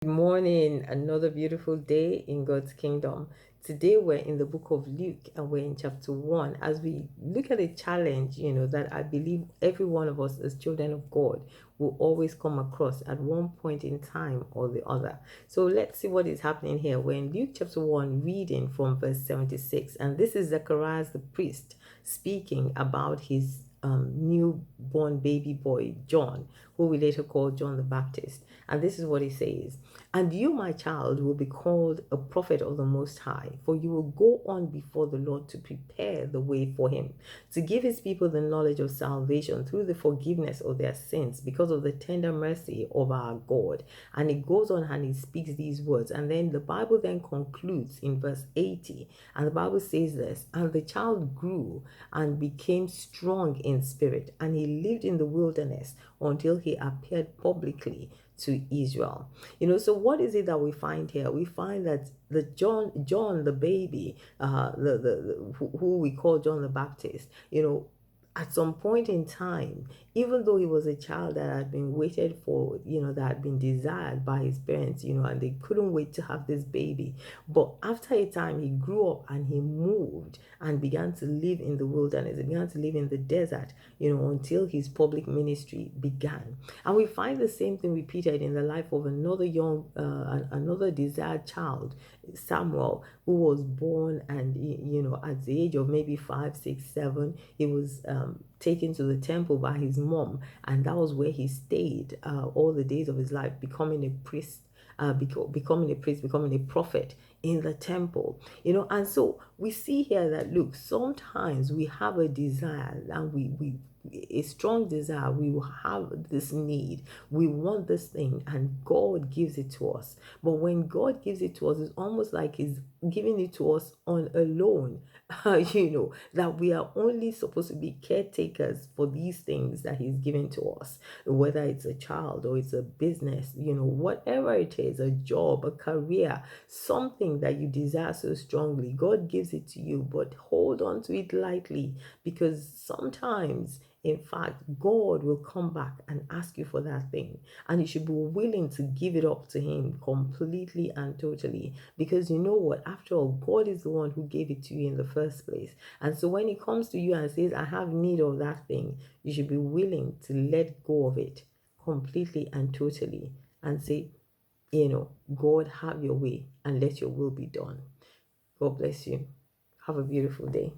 Good morning, another beautiful day in God's kingdom. Today we're in the book of Luke and we're in chapter 1 as we look at a challenge, that I believe every one of us as children of God will always come across at one point in time or the other. So let's see what is happening here. We're in Luke chapter 1, reading from verse 76, and this is Zacharias the priest speaking about his newborn baby boy, John, who we later call John the Baptist. And this is what he says: "And you, my child, will be called a prophet of the Most High, for you will go on before the Lord to prepare the way for him, to give his people the knowledge of salvation through the forgiveness of their sins, because of the tender mercy of our God." And it goes on and he speaks these words. And then the Bible then concludes in verse 80. And the Bible says this: "And the child grew and became strong in spirit, and he lived in the wilderness until he appeared publicly to Israel." So what is it that we find here? We find that the John the baby, who we call John the Baptist, at some point in time, even though he was a child that had been waited for, that had been desired by his parents, and they couldn't wait to have this baby. But after a time, he grew up and he moved and began to live in the wilderness. He began to live in the desert, until his public ministry began. And we find the same thing repeated in the life of another another desired child, Samuel, who was born, and at the age of maybe 5, 6, 7, he was taken to the temple by his mom, and that was where he stayed all the days of his life, becoming a priest. Becoming a priest, becoming a prophet in the temple, and so we see here that, look, sometimes we have a desire, and we a strong desire, we will have this need, we want this thing, and God gives it to us. But when God gives it to us, it's almost like he's giving it to us on a loan. That we are only supposed to be caretakers for these things that he's given to us, whether it's a child or it's a business, whatever it is, a job, a career, something that you desire so strongly. God gives it to you, but hold on to it lightly, because sometimes, in fact, God will come back and ask you for that thing, and you should be willing to give it up to him completely and totally, because you know what? After all, God is the one who gave it to you in the first place. And so when he comes to you and says, "I have need of that thing," you should be willing to let go of it completely and totally and say, "God, have your way and let your will be done." God bless you. Have a beautiful day.